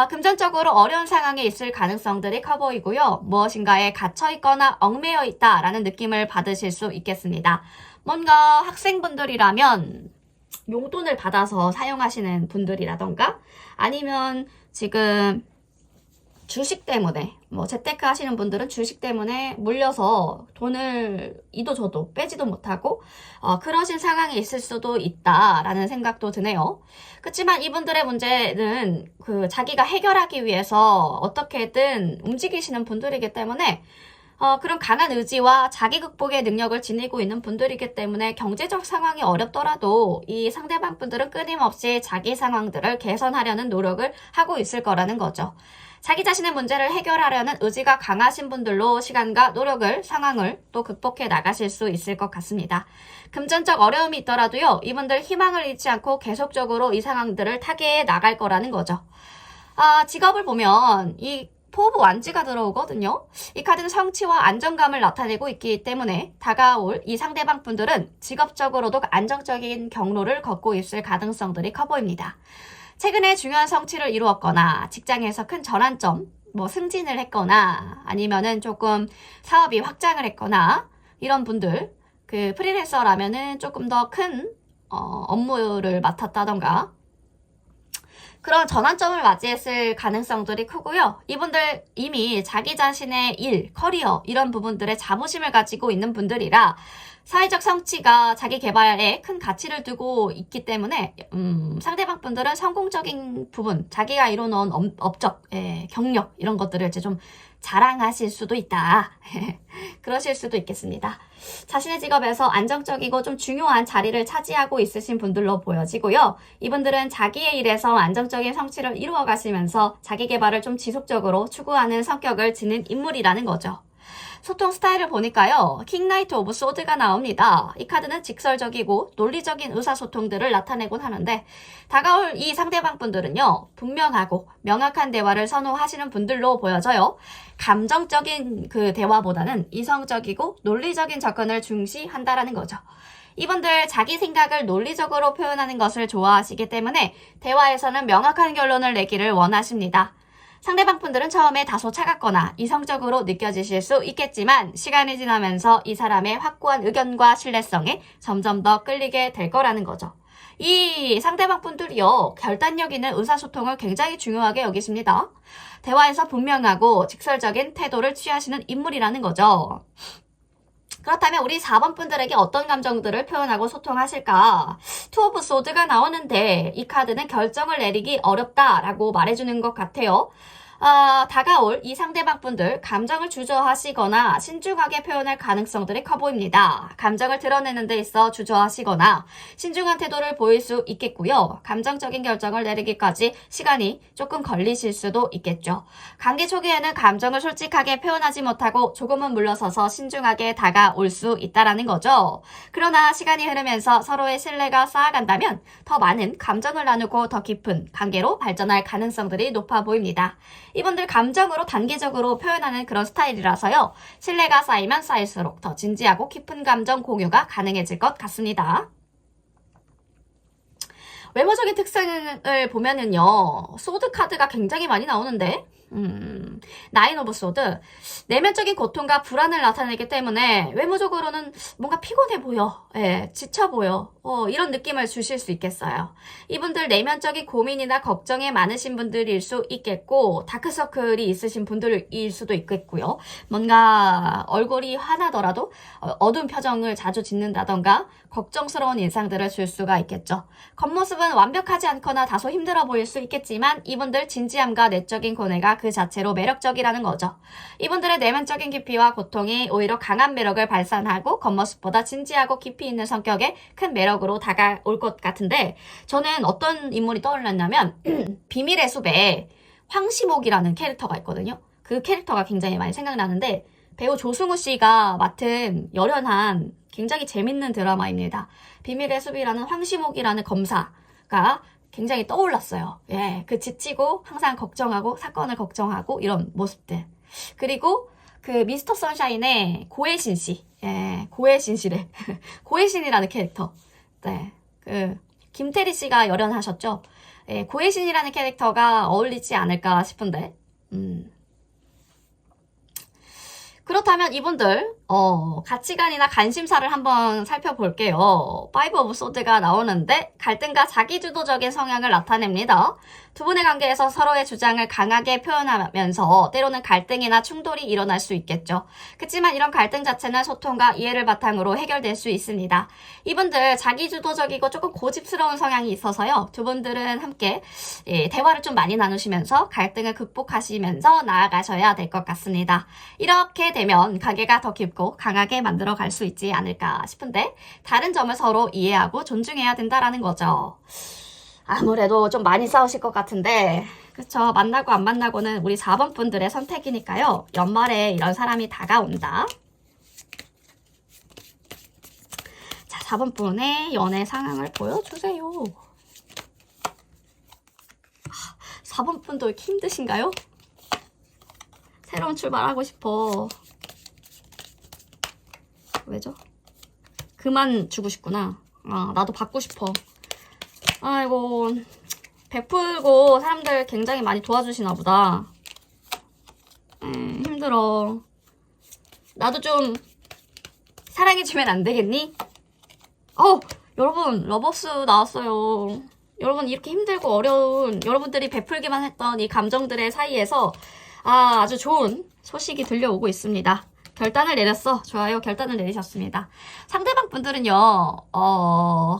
금전적으로 어려운 상황에 있을 가능성들이 커 보이고요. 무엇인가에 갇혀 있거나 얽매여 있다라는 느낌을 받으실 수 있겠습니다. 뭔가 학생분들이라면 용돈을 받아서 사용하시는 분들이라던가 아니면 지금 주식 때문에 재테크 하시는 분들은 주식 때문에 물려서 돈을 이도 저도 빼지도 못하고 그러신 상황이 있을 수도 있다라는 생각도 드네요. 그렇지만 이분들의 문제는 자기가 해결하기 위해서 어떻게든 움직이시는 분들이기 때문에 그런 강한 의지와 자기 극복의 능력을 지니고 있는 분들이기 때문에 경제적 상황이 어렵더라도 이 상대방 분들은 끊임없이 자기 상황들을 개선하려는 노력을 하고 있을 거라는 거죠. 자기 자신의 문제를 해결하려는 의지가 강하신 분들로 시간과 노력을, 상황을 또 극복해 나가실 수 있을 것 같습니다. 금전적 어려움이 있더라도요, 이분들 희망을 잃지 않고 계속적으로 이 상황들을 타개해 나갈 거라는 거죠. 직업을 보면 이 포브 완지가 들어오거든요. 이 카드는 성취와 안정감을 나타내고 있기 때문에 다가올 이 상대방 분들은 직업적으로도 안정적인 경로를 걷고 있을 가능성들이 커 보입니다. 최근에 중요한 성취를 이루었거나 직장에서 큰 전환점, 승진을 했거나 아니면은 조금 사업이 확장을 했거나 이런 분들, 프리랜서라면은 조금 더 큰 업무를 맡았다던가 그런 전환점을 맞이했을 가능성들이 크고요. 이분들 이미 자기 자신의 일, 커리어 이런 부분들에 자부심을 가지고 있는 분들이라 사회적 성취가 자기 개발에 큰 가치를 두고 있기 때문에 상대방 분들은 성공적인 부분, 자기가 이뤄놓은 업적, 경력 이런 것들을 이제 좀 자랑하실 수도 있다. 그러실 수도 있겠습니다. 자신의 직업에서 안정적이고 좀 중요한 자리를 차지하고 있으신 분들로 보여지고요. 이분들은 자기의 일에서 안정적인 성취를 이루어 가시면서 자기 개발을 좀 지속적으로 추구하는 성격을 지닌 인물이라는 거죠. 소통 스타일을 보니까요. 킹나이트 오브 소드가 나옵니다. 이 카드는 직설적이고 논리적인 의사소통들을 나타내곤 하는데 다가올 이 상대방 분들은요. 분명하고 명확한 대화를 선호하시는 분들로 보여져요. 감정적인 대화보다는 이성적이고 논리적인 접근을 중시한다라는 거죠. 이분들 자기 생각을 논리적으로 표현하는 것을 좋아하시기 때문에 대화에서는 명확한 결론을 내기를 원하십니다. 상대방 분들은 처음에 다소 차갑거나 이성적으로 느껴지실 수 있겠지만 시간이 지나면서 이 사람의 확고한 의견과 신뢰성에 점점 더 끌리게 될 거라는 거죠. 이 상대방 분들이요. 결단력 있는 의사소통을 굉장히 중요하게 여기십니다. 대화에서 분명하고 직설적인 태도를 취하시는 인물이라는 거죠. 그렇다면 우리 4번 분들에게 어떤 감정들을 표현하고 소통하실까? 투 오브 소드가 나오는데 이 카드는 결정을 내리기 어렵다라고 말해주는 것 같아요. 다가올 이 상대방 분들 감정을 주저하시거나 신중하게 표현할 가능성들이 커 보입니다. 감정을 드러내는 데 있어 주저하시거나 신중한 태도를 보일 수 있겠고요. 감정적인 결정을 내리기까지 시간이 조금 걸리실 수도 있겠죠. 관계 초기에는 감정을 솔직하게 표현하지 못하고 조금은 물러서서 신중하게 다가올 수 있다라는 거죠. 그러나 시간이 흐르면서 서로의 신뢰가 쌓아간다면 더 많은 감정을 나누고 더 깊은 관계로 발전할 가능성들이 높아 보입니다. 이분들 감정으로 단계적으로 표현하는 그런 스타일이라서요. 신뢰가 쌓이면 쌓일수록 더 진지하고 깊은 감정 공유가 가능해질 것 같습니다. 외모적인 특성을 보면은요. 소드 카드가 굉장히 많이 나오는데 나인 오브 소드 내면적인 고통과 불안을 나타내기 때문에 외모적으로는 뭔가 피곤해 보여, 지쳐 보여, 이런 느낌을 주실 수 있겠어요. 이분들 내면적인 고민이나 걱정이 많으신 분들일 수 있겠고 다크서클이 있으신 분들일 수도 있겠고요. 뭔가 얼굴이 화나더라도 어두운 표정을 자주 짓는다던가 걱정스러운 인상들을 줄 수가 있겠죠. 겉모습은 완벽하지 않거나 다소 힘들어 보일 수 있겠지만 이분들 진지함과 내적인 고뇌가 그 자체로 매력적이라는 거죠. 이분들의 내면적인 깊이와 고통이 오히려 강한 매력을 발산하고 겉모습보다 진지하고 깊이 있는 성격에 큰 매력으로 다가올 것 같은데 저는 어떤 인물이 떠올랐냐면 비밀의 숲에 황시목이라는 캐릭터가 있거든요. 그 캐릭터가 굉장히 많이 생각나는데 배우 조승우 씨가 맡은 열연한 굉장히 재밌는 드라마입니다. 비밀의 숲이라는 황시목이라는 검사가 굉장히 떠올랐어요. 그 지치고 항상 걱정하고 사건을 걱정하고 이런 모습들. 그리고 그 미스터 선샤인의 고혜신 씨. 고혜신 씨래. 고혜신이라는 캐릭터. 그 김태리 씨가 열연하셨죠. 고혜신이라는 캐릭터가 어울리지 않을까 싶은데. 그렇다면 이분들 가치관이나 관심사를 한번 살펴볼게요. 파이브 오브 소드가 나오는데 갈등과 자기주도적인 성향을 나타냅니다. 두 분의 관계에서 서로의 주장을 강하게 표현하면서 때로는 갈등이나 충돌이 일어날 수 있겠죠. 그렇지만 이런 갈등 자체는 소통과 이해를 바탕으로 해결될 수 있습니다. 이분들 자기주도적이고 조금 고집스러운 성향이 있어서요. 두 분들은 함께 대화를 좀 많이 나누시면서 갈등을 극복하시면서 나아가셔야 될 것 같습니다. 이렇게 되면 관계가 더 깊고 강하게 만들어 갈 수 있지 않을까 싶은데 다른 점을 서로 이해하고 존중해야 된다라는 거죠. 아무래도 좀 많이 싸우실 것 같은데 그쵸? 만나고 안 만나고는 우리 4번 분들의 선택이니까요. 연말에 이런 사람이 다가온다. 자, 4번 분의 연애 상황을 보여주세요. 4번 분도 이렇게 힘드신가요? 새로운 출발하고 싶어. 왜죠? 그만 주고 싶구나. 나도 받고 싶어. 아이고, 베풀고 사람들 굉장히 많이 도와주시나 보다. 힘들어. 나도 좀 사랑해주면 안 되겠니? 여러분, 러버스 나왔어요. 여러분, 이렇게 힘들고 어려운 여러분들이 베풀기만 했던 이 감정들의 사이에서 아주 좋은 소식이 들려오고 있습니다. 결단을 내렸어. 좋아요. 결단을 내리셨습니다. 상대방 분들은요,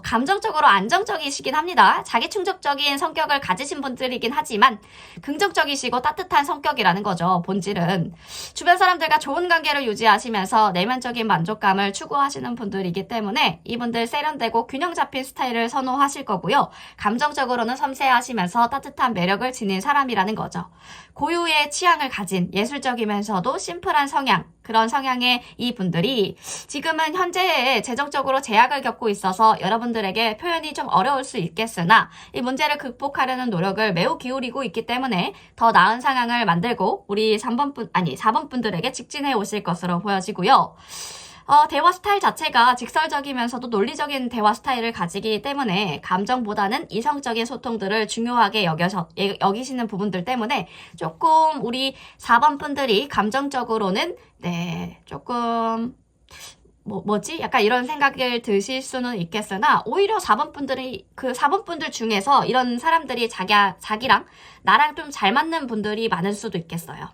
감정적으로 안정적이시긴 합니다. 자기충족적인 성격을 가지신 분들이긴 하지만 긍정적이시고 따뜻한 성격이라는 거죠. 본질은. 주변 사람들과 좋은 관계를 유지하시면서 내면적인 만족감을 추구하시는 분들이기 때문에 이분들 세련되고 균형 잡힌 스타일을 선호하실 거고요. 감정적으로는 섬세하시면서 따뜻한 매력을 지닌 사람이라는 거죠. 고유의 취향을 가진 예술적이면서도 심플한 성향, 그런 성향의 이 분들이 지금은 현재 재정적으로 제약을 겪고 있어서 여러분들에게 표현이 좀 어려울 수 있겠으나 이 문제를 극복하려는 노력을 매우 기울이고 있기 때문에 더 나은 상황을 만들고 우리 4번 분들에게 직진해 오실 것으로 보여지고요. 대화 스타일 자체가 직설적이면서도 논리적인 대화 스타일을 가지기 때문에 감정보다는 이성적인 소통들을 중요하게 여기시는 부분들 때문에 조금 우리 4번 분들이 감정적으로는 조금 약간 이런 생각을 드실 수는 있겠으나 오히려 4번 분들이 그 4번 분들 중에서 이런 사람들이 자기랑 나랑 좀 잘 맞는 분들이 많을 수도 있겠어요.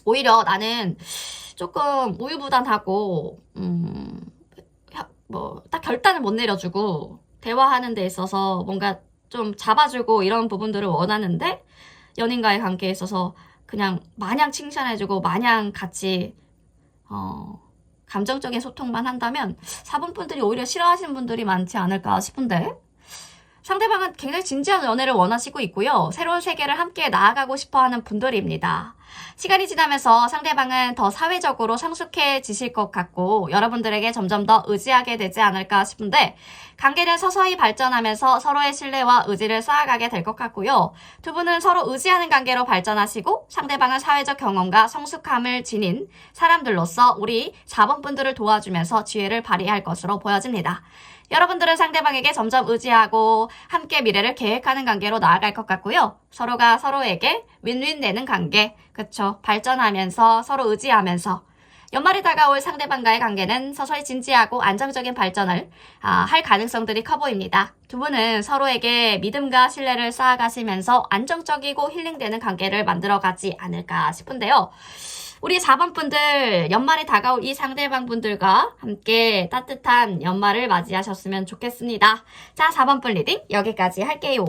오히려 나는 조금 우유부단하고 뭐 딱 결단을 못 내려주고 대화하는 데 있어서 뭔가 좀 잡아주고 이런 부분들을 원하는데 연인과의 관계에 있어서 그냥 마냥 칭찬해주고 마냥 같이 감정적인 소통만 한다면 4번 분들이 오히려 싫어하시는 분들이 많지 않을까 싶은데 상대방은 굉장히 진지한 연애를 원하시고 있고요. 새로운 세계를 함께 나아가고 싶어하는 분들입니다. 시간이 지나면서 상대방은 더 사회적으로 성숙해지실 것 같고 여러분들에게 점점 더 의지하게 되지 않을까 싶은데 관계는 서서히 발전하면서 서로의 신뢰와 의지를 쌓아가게 될 것 같고요. 두 분은 서로 의지하는 관계로 발전하시고 상대방은 사회적 경험과 성숙함을 지닌 사람들로서 우리 4번 분들을 도와주면서 지혜를 발휘할 것으로 보여집니다. 여러분들은 상대방에게 점점 의지하고 함께 미래를 계획하는 관계로 나아갈 것 같고요. 서로가 서로에게 윈윈 되는 관계, 그쵸? 발전하면서 서로 의지하면서 연말이 다가올 상대방과의 관계는 서서히 진지하고 안정적인 발전을 할 가능성들이 커 보입니다. 두 분은 서로에게 믿음과 신뢰를 쌓아가시면서 안정적이고 힐링되는 관계를 만들어가지 않을까 싶은데요. 우리 4번 분들 연말에 다가올 이 상대방 분들과 함께 따뜻한 연말을 맞이하셨으면 좋겠습니다. 자, 4번 분 리딩 여기까지 할게요.